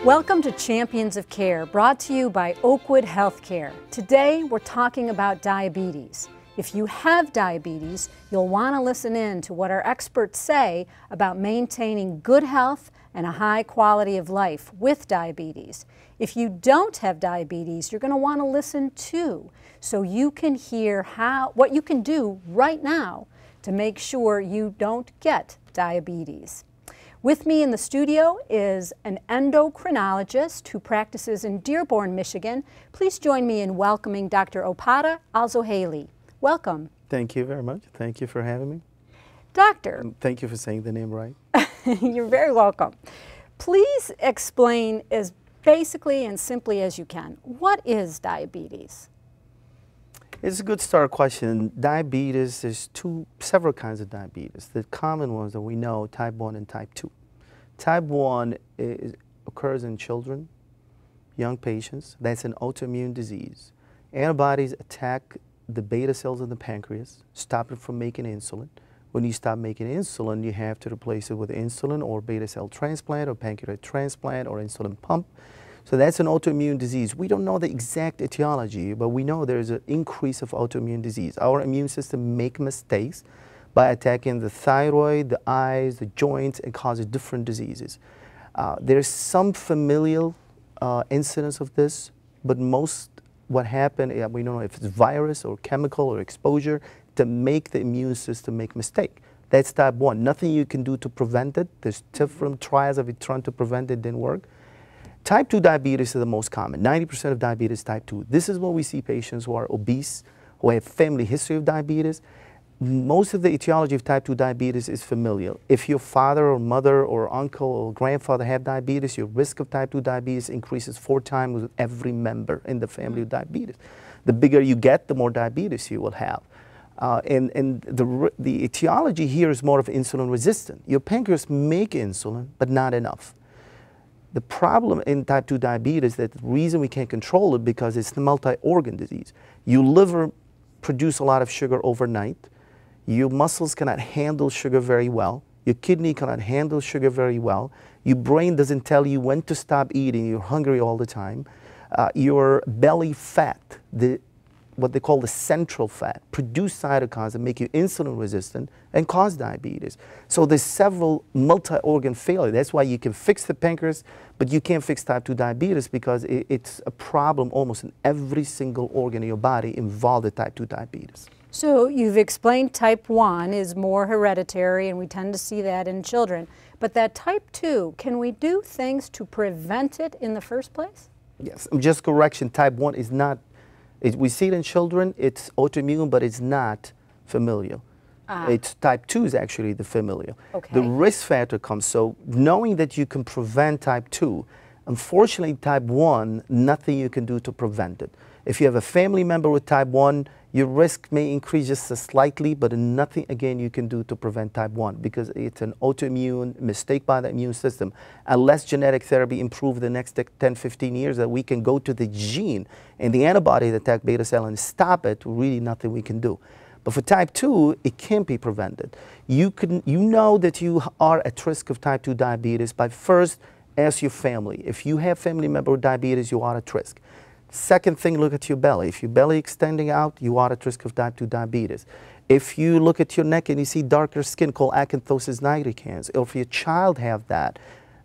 Welcome to Champions of Care, brought to you by Oakwood Healthcare. Today, we're talking about diabetes. If you have diabetes, you'll want to listen in to what our experts say about maintaining good health and a high quality of life with diabetes. If you don't have diabetes, you're going to want to listen too, so you can hear what you can do right now to make sure you don't get diabetes. With me in the studio is an endocrinologist who practices in Dearborn, Michigan. Please join me in welcoming Dr. Opata Alzohaili. Welcome. Thank you very much. Thank you for having me. Doctor. Thank you for saying the name right. You're very welcome. Please explain as basically and simply as you can, what is diabetes? It's a good start question. Diabetes, there's several kinds of diabetes. The common ones that we know, type 1 and type 2. Type 1 occurs in children, young patients. That's an autoimmune disease. Antibodies attack the beta cells in the pancreas, stop it from making insulin. When you stop making insulin, you have to replace it with insulin or beta cell transplant or pancreatic transplant or insulin pump. So that's an autoimmune disease. We don't know the exact etiology, but we know there's an increase of autoimmune disease. Our immune system makes mistakes by attacking the thyroid, the eyes, the joints, and causes different diseases. There's some familial incidence of this, but what happened, we don't know if it's virus or chemical or exposure, to make the immune system make mistake. That's type 1. Nothing you can do to prevent it. There's different trials of it trying to prevent it, didn't work. Type 2 diabetes is the most common. 90% of diabetes is type 2. This is when we see patients who are obese, who have family history of diabetes. Most of the etiology of type 2 diabetes is familial. If your father or mother or uncle or grandfather have diabetes, your risk of type 2 diabetes increases 4 times with every member in the family with diabetes. The bigger you get, the more diabetes you will have. And the etiology here is more of insulin resistant. Your pancreas make insulin, but not enough. The problem in type 2 diabetes, that the reason we can't control it because it's a multi-organ disease. Your liver produces a lot of sugar overnight. Your muscles cannot handle sugar very well. Your kidney cannot handle sugar very well. Your brain doesn't tell you when to stop eating. You're hungry all the time. Your belly fat, what they call the central fat, produce cytokines that make you insulin resistant and cause diabetes. So there's several multi-organ failure. That's why you can fix the pancreas, but you can't fix type 2 diabetes because it's a problem almost in every single organ in your body involved with type 2 diabetes. So you've explained type 1 is more hereditary, and we tend to see that in children. But that type 2, can we do things to prevent it in the first place? Yes, just correction, type 1 is not, we see it in children, it's autoimmune, but it's not familial. It's type 2 is actually the familial. Okay. The risk factor comes, so knowing that you can prevent type 2, unfortunately type 1, nothing you can do to prevent it. If you have a family member with type 1, your risk may increase just slightly, but nothing again you can do to prevent type 1 because it's an autoimmune mistake by the immune system. Unless genetic therapy improves the next 10, 15 years, that we can go to the gene and the antibody that attack beta cell and stop it, really nothing we can do. But for type 2, it can be prevented. You know that you are at risk of type 2 diabetes by first ask your family. If you have family member with diabetes, you are at risk. Second thing, look at your belly. If your belly extending out, you are at risk of type 2 diabetes. If you look at your neck and you see darker skin called acanthosis nigricans, or if your child have that,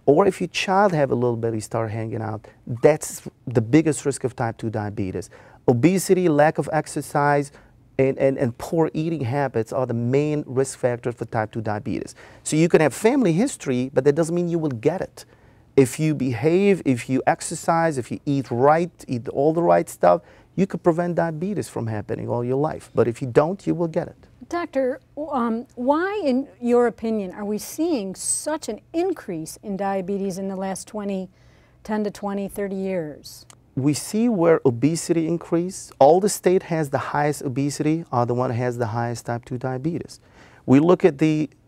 or if your child have a little belly start hanging out, that's the biggest risk of type 2 diabetes. Obesity, lack of exercise, and poor eating habits are the main risk factors for type 2 diabetes. So you can have family history, but that doesn't mean you will get it. If you behave, if you exercise, if you eat right, eat all the right stuff, you could prevent diabetes from happening all your life. But if you don't, you will get it. Doctor, why, in your opinion, are we seeing such an increase in diabetes in the last 10 to 20, 30 years? We see where obesity increase. All the state has the highest obesity are the one that has the highest type 2 diabetes. We look at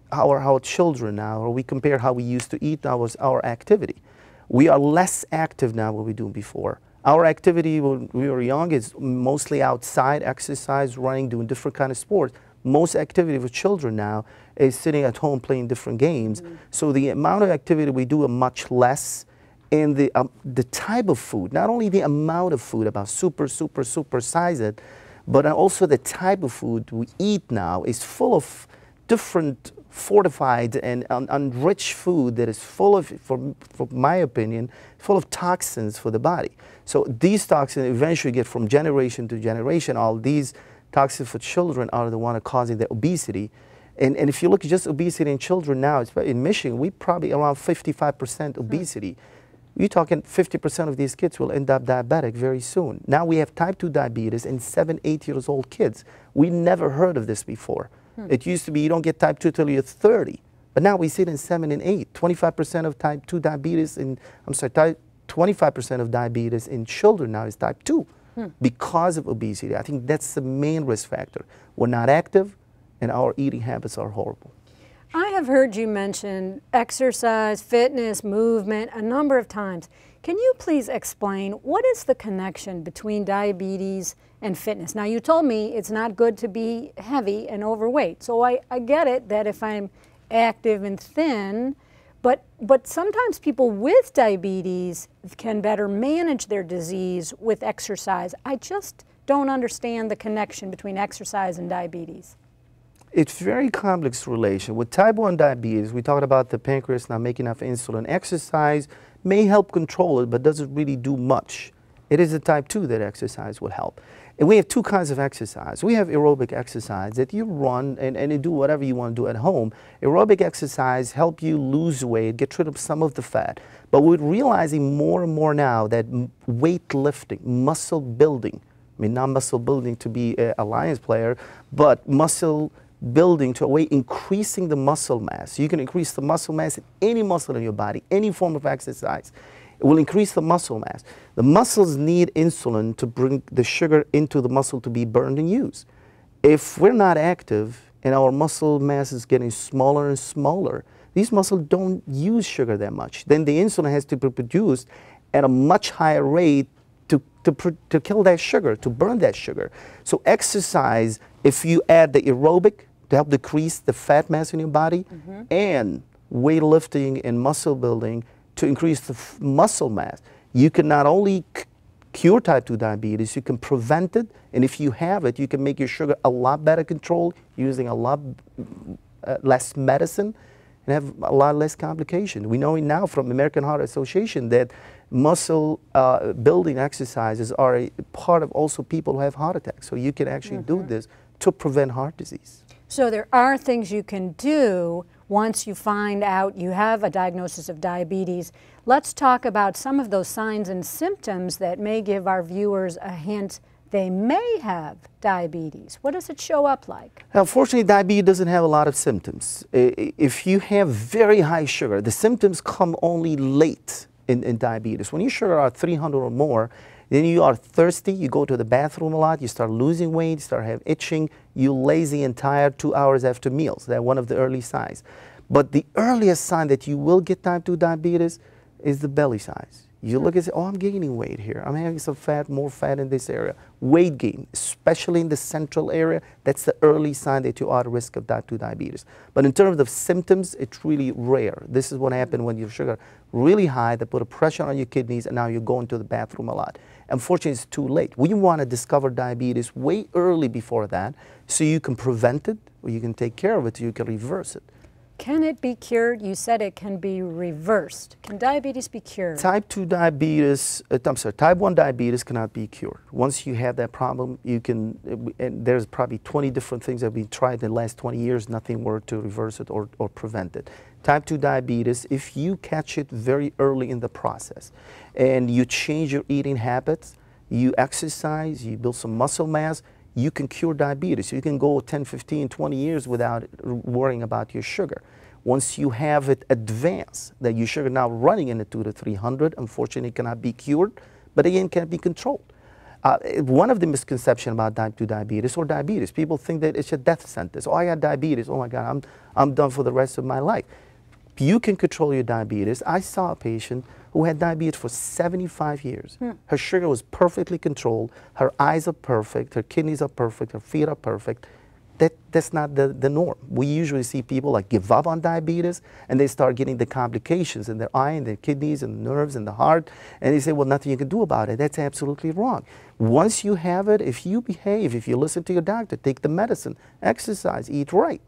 our children now, or we compare how we used to eat now with our activity. We are less active now than we do before. Our activity when we were young is mostly outside, exercise, running, doing different kind of sports. Most activity for children now is sitting at home playing different games. So the amount of activity we do are much less, And the type of food, not only the amount of food, about super size it, but also the type of food we eat now is full of different fortified and enriched food that is full of, for my opinion, full of toxins for the body. So these toxins eventually get from generation to generation. All these toxins for children are the one causing the obesity. And if you look at just obesity in children now, in Michigan, we probably around 55% obesity. You're talking 50% of these kids will end up diabetic very soon. Now we have type 2 diabetes in 7, 8 years old kids. We never heard of this before. It used to be you don't get type 2 till you're 30. But now we see it in 7 and 8. 25% of type 2 diabetes in, 25% of diabetes in children now is type 2 because of obesity. I think that's the main risk factor. We're not active and our eating habits are horrible. I have heard you mention exercise, fitness, movement a number of times. Can you please explain what is the connection between diabetes and fitness? Now, you told me it's not good to be heavy and overweight, so I get it that if I'm active and thin, but sometimes people with diabetes can better manage their disease with exercise. I just don't understand the connection between exercise and diabetes. It's very complex relation. With type 1 diabetes, we talked about the pancreas not making enough insulin. Exercise may help control it, but doesn't really do much. It is the type 2 that exercise will help. And we have two kinds of exercise. We have aerobic exercise that you run and you do whatever you want to do at home. Aerobic exercise help you lose weight, get rid of some of the fat. But we're realizing more and more now that weightlifting, muscle building, I mean, not muscle building to be a Lions player, but muscle building to a way increasing the muscle mass. You can increase the muscle mass in any muscle in your body, any form of exercise. It will increase the muscle mass. The muscles need insulin to bring the sugar into the muscle to be burned and used. If we're not active and our muscle mass is getting smaller and smaller, these muscles don't use sugar that much. Then the insulin has to be produced at a much higher rate to kill that sugar, to burn that sugar. So exercise, if you add the aerobic to help decrease the fat mass in your body, and weightlifting and muscle building to increase the muscle mass, you can not only cure type 2 diabetes, you can prevent it, and if you have it, you can make your sugar a lot better controlled using a lot less medicine and have a lot less complication. We know now from American Heart Association that muscle building exercises are a part of also people who have heart attacks. So you can actually do this to prevent heart disease. So there are things you can do once you find out you have a diagnosis of diabetes. Let's talk about some of those signs and symptoms that may give our viewers a hint they may have diabetes. What does it show up like? Unfortunately, diabetes doesn't have a lot of symptoms. If you have very high sugar, the symptoms come only late in diabetes. When your sugar are 300 or more, then you are thirsty, you go to the bathroom a lot, you start losing weight, you start having itching, you lazy and tired 2 hours after meals. That's one of the early signs. But the earliest sign that you will get type 2 diabetes is the belly size. You look and say, oh, I'm gaining weight here. I'm having some fat, more fat in this area. Weight gain, especially in the central area, that's the early sign that you are at risk of type 2 diabetes. But in terms of symptoms, it's really rare. This is what happens when your sugar really high, they put a pressure on your kidneys, and now you're going to the bathroom a lot. Unfortunately, it's too late. We want to discover diabetes way early before that so you can prevent it, or you can take care of it, so you can reverse it. Can it be cured? You said it can be reversed. Can diabetes be cured? Type 2 diabetes, type 1 diabetes cannot be cured. Once you have that problem, you can, and there's probably 20 different things that have been tried in the last 20 years, nothing worked to reverse it or prevent it. Type 2 diabetes, if you catch it very early in the process and you change your eating habits, you exercise, you build some muscle mass, you can cure diabetes. You can go 10, 15, 20 years without worrying about your sugar. Once you have it advanced, that your sugar now running in the 200 to 300, unfortunately it cannot be cured, but again, can be controlled. One of the misconceptions about type 2 diabetes or diabetes, people think that it's a death sentence. Oh, I got diabetes. Oh my God, I'm done for the rest of my life. You can control your diabetes. I saw a patient who had diabetes for 75 years. Her sugar was perfectly controlled. Her eyes are perfect. Her kidneys are perfect. Her feet are perfect. That's not the norm. We usually see people like give up on diabetes and they start getting the complications in their eye and their kidneys and the nerves and the heart, and they say, well, nothing you can do about it. That's absolutely wrong. Once you have it, if you behave, if you listen to your doctor, take the medicine, exercise, eat right,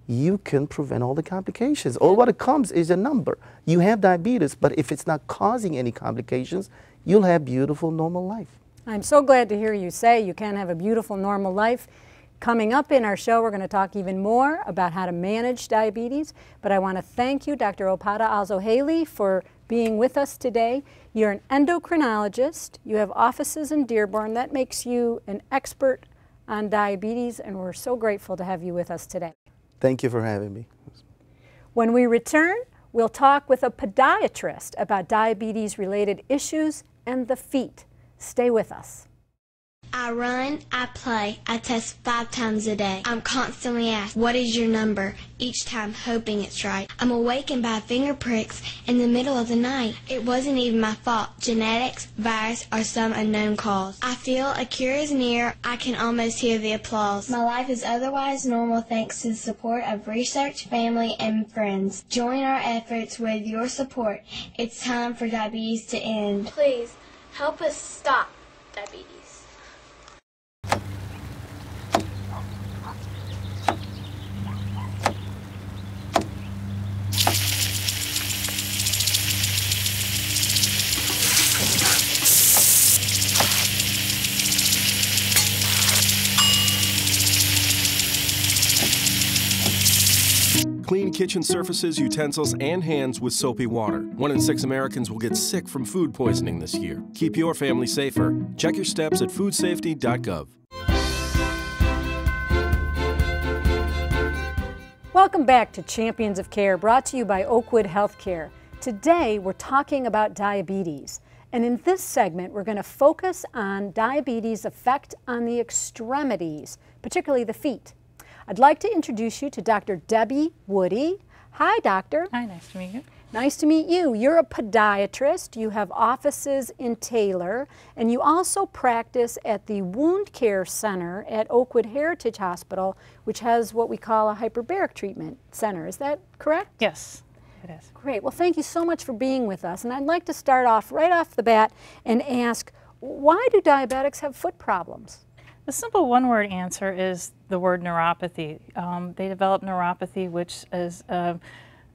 you can prevent all the complications. All what it comes is a number. You have diabetes, but if it's not causing any complications, you'll have beautiful, normal life. I'm so glad to hear you say you can have a beautiful, normal life. Coming up in our show, we're going to talk even more about how to manage diabetes, but I want to thank you, Dr. Opada Alzo-Haley, for being with us today. You're an endocrinologist. You have offices in Dearborn. That makes you an expert on diabetes, and we're so grateful to have you with us today. Thank you for having me. When we return, we'll talk with a podiatrist about diabetes-related issues and the feet. Stay with us. I run, I play, I test 5 times a day. I'm constantly asked, what is your number? Each time hoping it's right. I'm awakened by finger pricks in the middle of the night. It wasn't even my fault. Genetics, virus, or some unknown cause. I feel a cure is near. I can almost hear the applause. My life is otherwise normal thanks to the support of research, family, and friends. Join our efforts with your support. It's time for diabetes to end. Please, help us stop diabetes. Clean kitchen surfaces, utensils, and hands with soapy water. 1 in 6 Americans will get sick from food poisoning this year. Keep your family safer. Check your steps at foodsafety.gov. Welcome back to Champions of Care, brought to you by Oakwood Healthcare. Today, we're talking about diabetes. And in this segment, we're going to focus on diabetes' effect on the extremities, particularly the feet. I'd like to introduce you to Dr. Debbie Woody. Hi, doctor. Hi, nice to meet you. Nice to meet you. You're a podiatrist. You have offices in Taylor, and you also practice at the Wound Care Center at Oakwood Heritage Hospital, which has what we call a hyperbaric treatment center. Is that correct? Yes, it is. Great. Well, thank you so much for being with us. And I'd like to start off right off the bat and ask, why do diabetics have foot problems? The simple one-word answer is the word neuropathy. They develop neuropathy, which is a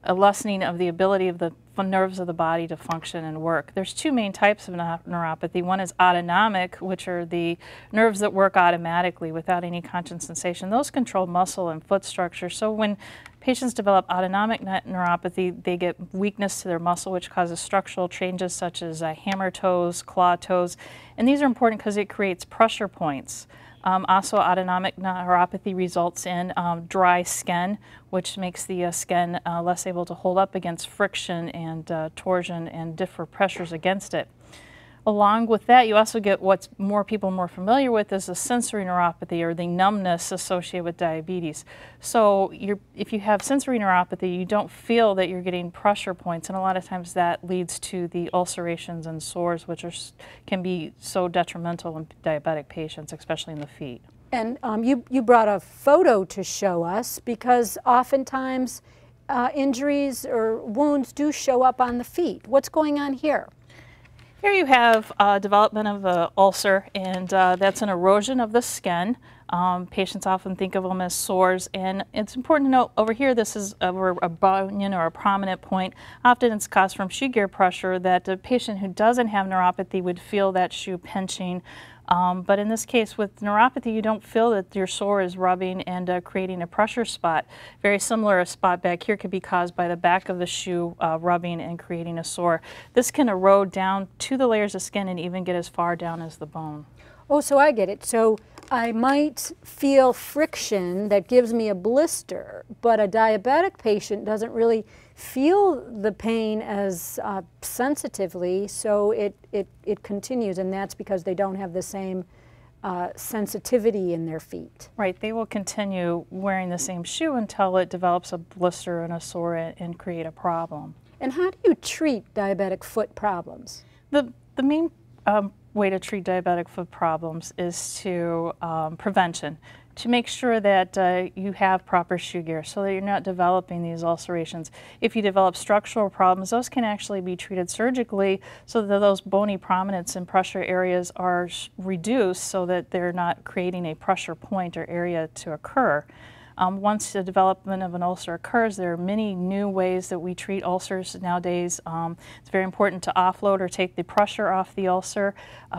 lessening of the ability of the nerves of the body to function and work. There's 2 main types of neuropathy. One is autonomic, which are the nerves that work automatically without any conscious sensation. Those control muscle and foot structure. So when patients develop autonomic neuropathy, they get weakness to their muscle, which causes structural changes such as hammer toes, claw toes. And these are important because it creates pressure points. Also, autonomic neuropathy results in dry skin, which makes the skin less able to hold up against friction and torsion and different pressures against it. Along with that, you also get what's people more familiar with is the sensory neuropathy, or the numbness associated with diabetes. So if you have sensory neuropathy, you don't feel that you're getting pressure points, and a lot of times that leads to the ulcerations and sores, which can be so detrimental in diabetic patients, especially in the feet. And you brought a photo to show us, because oftentimes injuries or wounds do show up on the feet. What's going on here? Here you have development of an ulcer, and that's an erosion of the skin. Patients often think of them as sores, and it's important to note over here this is over a bunion or a prominent point. Often it's caused from shoe gear pressure that a patient who doesn't have neuropathy would feel that shoe pinching. But in this case, with neuropathy, you don't feel that your sore is rubbing and creating a pressure spot. Very similar, a spot back here could be caused by the back of the shoe rubbing and creating a sore. This can erode down to the layers of skin and even get as far down as the bone. Oh, so I get it. So I might feel friction that gives me a blister, but a diabetic patient doesn't really feel the pain as sensitively, so it continues, and that's because they don't have the same sensitivity in their feet. Right, they will continue wearing the same shoe until it develops a blister and a sore and create a problem. And how do you treat diabetic foot problems? The main way to treat diabetic foot problems is to prevention. to make sure that you have proper shoe gear so that you're not developing these ulcerations. If you develop structural problems, those can actually be treated surgically so that those bony prominence and pressure areas are reduced so that they're not creating a pressure point or area to occur. Once the development of an ulcer occurs, there are many new ways that we treat ulcers nowadays. It's very important to offload or take the pressure off the ulcer.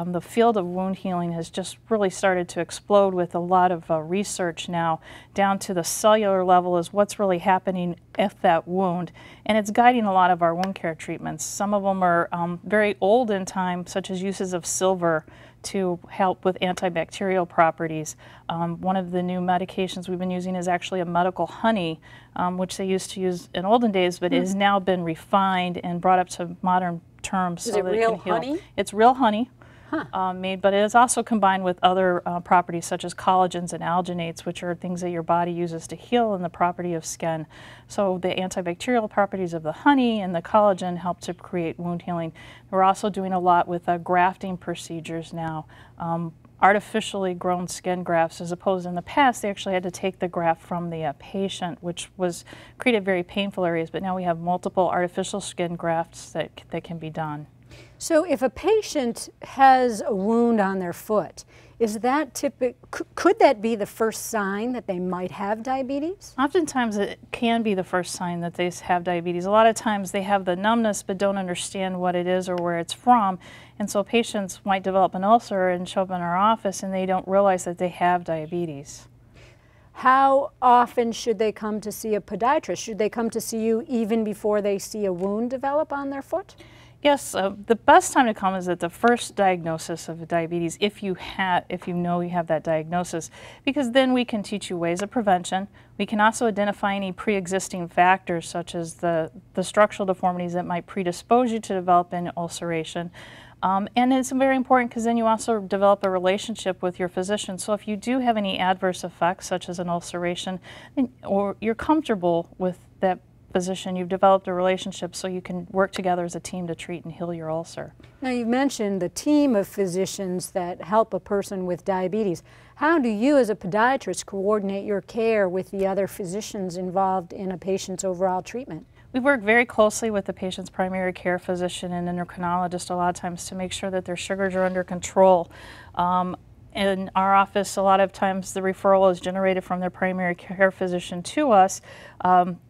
The field of wound healing has just really started to explode with a lot of research now down to the cellular level is what's really happening at that wound. And it's guiding a lot of our wound care treatments. Some of them are very old in time, such as uses of silver to help with antibacterial properties. One of the new medications we've been using is actually a medical honey, which they used to use in olden days, but it has now been refined and brought up to modern terms so that it can heal. Honey? It's real honey. Made, but it is also combined with other properties such as collagens and alginates, which are things that your body uses to heal and the property of skin. So the antibacterial properties of the honey and the collagen help to create wound healing. We're also doing a lot with grafting procedures now. Artificially grown skin grafts, as opposed in the past they actually had to take the graft from the patient, which created very painful areas, but now we have multiple artificial skin grafts that can be done. So if a patient has a wound on their foot, is that could that be the first sign that they might have diabetes? Oftentimes it can be the first sign that they have diabetes. A lot of times they have the numbness but don't understand what it is or where it's from, and so patients might develop an ulcer and show up in our office and they don't realize that they have diabetes. How often should they come to see a podiatrist? Should they come to see you even before they see a wound develop on their foot? Yes, the best time to come is at the first diagnosis of diabetes, if you know you have that diagnosis, because then we can teach you ways of prevention. We can also identify any pre-existing factors such as the structural deformities that might predispose you to develop an ulceration. And it's very important because then you also develop a relationship with your physician. So if you do have any adverse effects such as an ulceration, or you're comfortable with that physician, you've developed a relationship so you can work together as a team to treat and heal your ulcer. Now you mentioned the team of physicians that help a person with diabetes. How do you as a podiatrist coordinate your care with the other physicians involved in a patient's overall treatment? We work very closely with the patient's primary care physician and endocrinologist a lot of times to make sure that their sugars are under control. In our office, a lot of times the referral is generated from their primary care physician to us.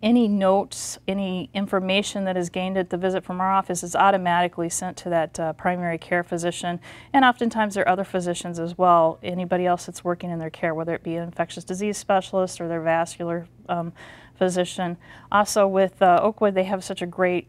Any notes, any information that is gained at the visit from our office is automatically sent to that primary care physician, and oftentimes there are other physicians as well, anybody else that's working in their care, whether it be an infectious disease specialist or their vascular physician. Also with Oakwood, they have such a great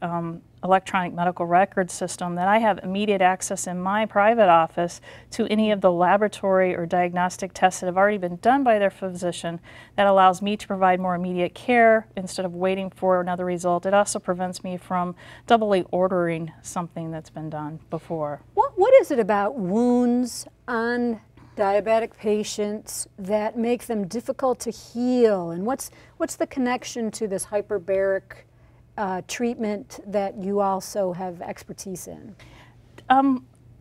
electronic medical record system that I have immediate access in my private office to any of the laboratory or diagnostic tests that have already been done by their physician. That allows me to provide more immediate care instead of waiting for another result. It also prevents me from doubly ordering something that's been done before. What is it about wounds on diabetic patients that make them difficult to heal, and what's the connection to this hyperbaric treatment that you also have expertise in?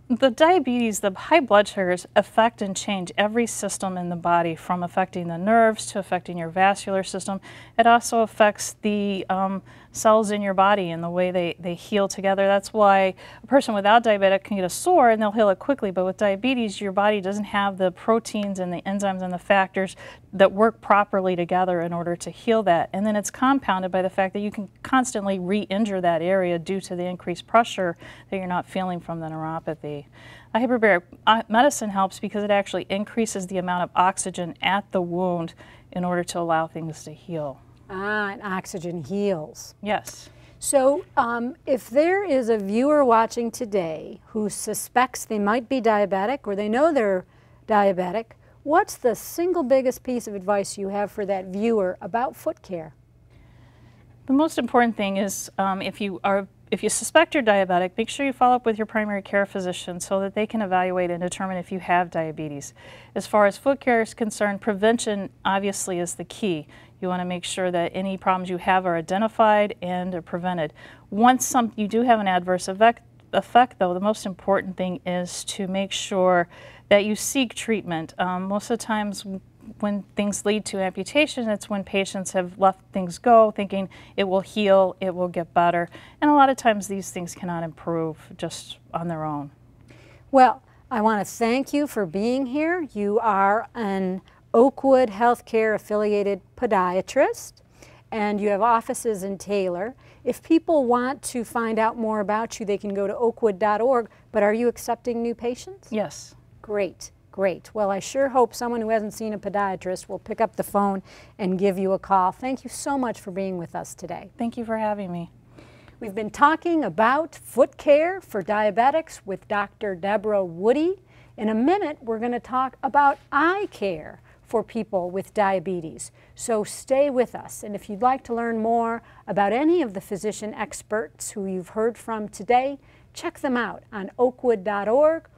The diabetes, the high blood sugars affect and change every system in the body, from affecting the nerves to affecting your vascular system. It also affects the cells in your body and the way they heal together. That's why a person without diabetic can get a sore and they'll heal it quickly, but with diabetes your body doesn't have the proteins and the enzymes and the factors that work properly together in order to heal that. And then it's compounded by the fact that you can constantly re-injure that area due to the increased pressure that you're not feeling from the neuropathy. Hyperbaric medicine helps because it actually increases the amount of oxygen at the wound in order to allow things to heal. Ah, and oxygen heals. Yes. So if there is a viewer watching today who suspects they might be diabetic or they know they're diabetic, what's the single biggest piece of advice you have for that viewer about foot care? The most important thing is if you suspect you're diabetic, make sure you follow up with your primary care physician so that they can evaluate and determine if you have diabetes. As far as foot care is concerned, prevention obviously is the key. You want to make sure that any problems you have are identified and are prevented. Once you do have an adverse effect though, the most important thing is to make sure that you seek treatment. Most of the times when things lead to amputation, it's when patients have let things go, thinking it will heal, it will get better. And a lot of times these things cannot improve just on their own. Well, I want to thank you for being here. You are an Oakwood Healthcare affiliated podiatrist, and you have offices in Taylor. If people want to find out more about you, they can go to oakwood.org, but are you accepting new patients? Yes. Great, great. Well, I sure hope someone who hasn't seen a podiatrist will pick up the phone and give you a call. Thank you so much for being with us today. Thank you for having me. We've been talking about foot care for diabetics with Dr. Deborah Woody. In a minute, we're going to talk about eye care for people with diabetes. So stay with us. And if you'd like to learn more about any of the physician experts who you've heard from today, check them out on oakwood.org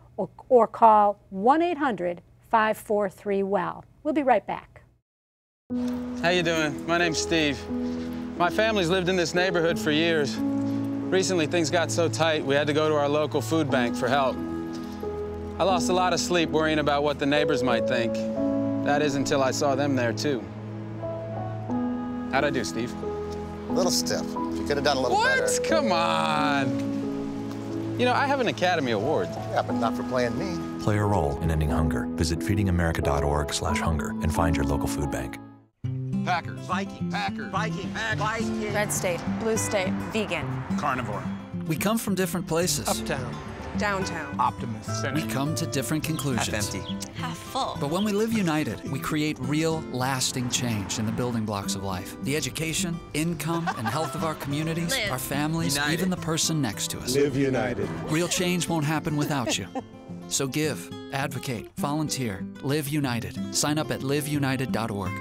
or call 1-800-543-WELL. We'll be right back. How you doing? My name's Steve. My family's lived in this neighborhood for years. Recently, things got so tight, we had to go to our local food bank for help. I lost a lot of sleep worrying about what the neighbors might think. That is until I saw them there, too. How'd I do, Steve? A little stiff. You could have done a little better. What? Come on. You know, I have an Academy Award. Yeah, but not for playing me. Play a role in ending hunger. Visit feedingamerica.org/hunger and find your local food bank. Packers. Viking. Packers. Viking. Viking. Red state. Blue state. Vegan. Carnivore. We come from different places. Uptown. Downtown. Optimist. We come to different conclusions. Half empty. Half full. But when we live united, we create real, lasting change in the building blocks of life. The education, income, and health of our communities, Live. our families, United. even the person next to us. Live united. Real change won't happen without you. So give, advocate, volunteer, live united. Sign up at liveunited.org.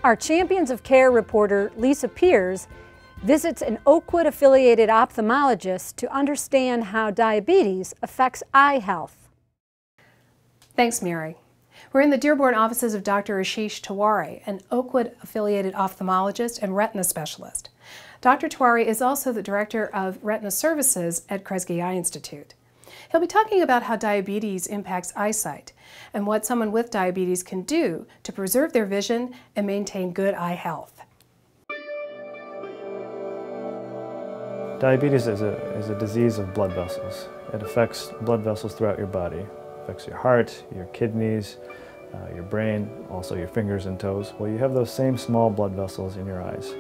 Our Champions of Care reporter, Lisa Piers, visits an Oakwood-affiliated ophthalmologist to understand how diabetes affects eye health. Thanks, Mary. We're in the Dearborn offices of Dr. Ashish Tiwari, an Oakwood-affiliated ophthalmologist and retina specialist. Dr. Tiwari is also the director of retina services at Kresge Eye Institute. He'll be talking about how diabetes impacts eyesight and what someone with diabetes can do to preserve their vision and maintain good eye health. Diabetes is a disease of blood vessels. It affects blood vessels throughout your body. It affects your heart, your kidneys, your brain, also your fingers and toes. Well, you have those same small blood vessels in your eyes.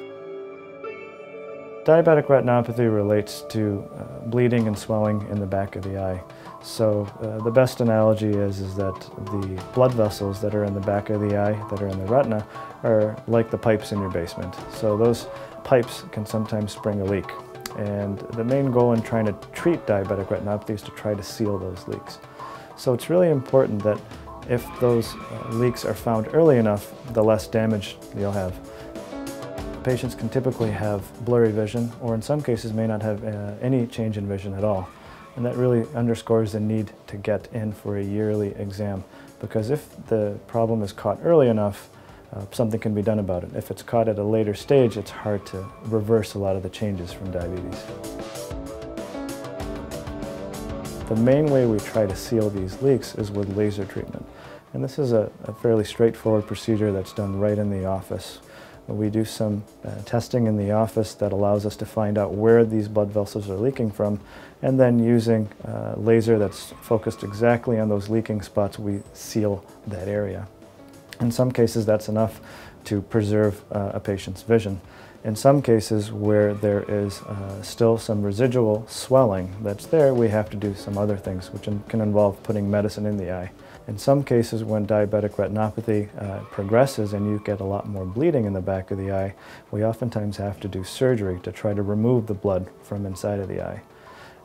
Diabetic retinopathy relates to bleeding and swelling in the back of the eye. So the best analogy is that the blood vessels that are in the back of the eye, that are in the retina, are like the pipes in your basement. So those pipes can sometimes spring a leak. And the main goal in trying to treat diabetic retinopathy is to try to seal those leaks. So it's really important that if those leaks are found early enough, the less damage you'll have. Patients can typically have blurry vision, or in some cases may not have any change in vision at all. And that really underscores the need to get in for a yearly exam, because if the problem is caught early enough, something can be done about it. If it's caught at a later stage, it's hard to reverse a lot of the changes from diabetes. The main way we try to seal these leaks is with laser treatment. And this is a fairly straightforward procedure that's done right in the office. We do some testing in the office that allows us to find out where these blood vessels are leaking from, and then using laser that's focused exactly on those leaking spots, we seal that area. In some cases, that's enough to preserve a patient's vision. In some cases where there is still some residual swelling that's there, we have to do some other things, which can involve putting medicine in the eye. In some cases, when diabetic retinopathy progresses and you get a lot more bleeding in the back of the eye, we oftentimes have to do surgery to try to remove the blood from inside of the eye.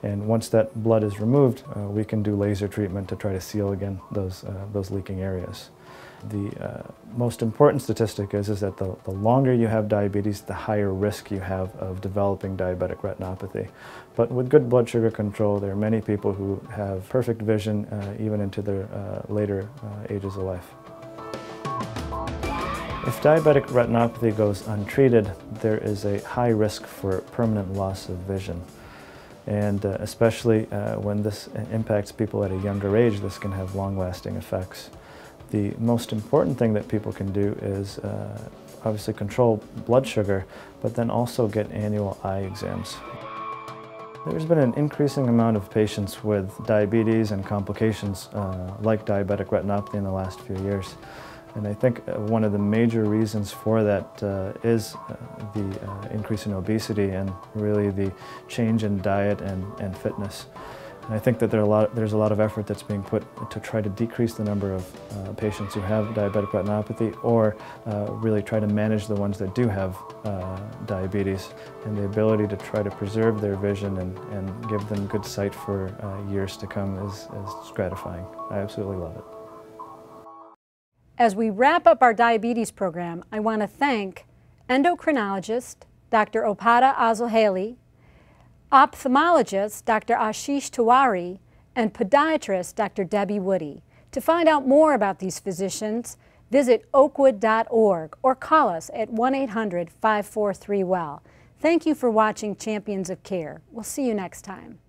And once that blood is removed, we can do laser treatment to try to seal again those leaking areas. The most important statistic is that the longer you have diabetes, the higher risk you have of developing diabetic retinopathy. But with good blood sugar control, there are many people who have perfect vision even into their later ages of life. If diabetic retinopathy goes untreated, there is a high risk for permanent loss of vision. And especially when this impacts people at a younger age, this can have long-lasting effects. The most important thing that people can do is obviously control blood sugar, but then also get annual eye exams. There's been an increasing amount of patients with diabetes and complications like diabetic retinopathy in the last few years. And I think one of the major reasons for that is the increase in obesity and really the change in diet and fitness. And I think that there's a lot of effort that's being put to try to decrease the number of patients who have diabetic retinopathy, or really try to manage the ones that do have diabetes, and the ability to try to preserve their vision and give them good sight for years to come is gratifying. I absolutely love it. As we wrap up our diabetes program, I want to thank endocrinologist Dr. Opada Azoheli, ophthalmologist Dr. Ashish Tiwari, and podiatrist Dr. Debbie Woody. To find out more about these physicians, visit oakwood.org or call us at 1-800-543-WELL. Thank you for watching Champions of Care. We'll see you next time.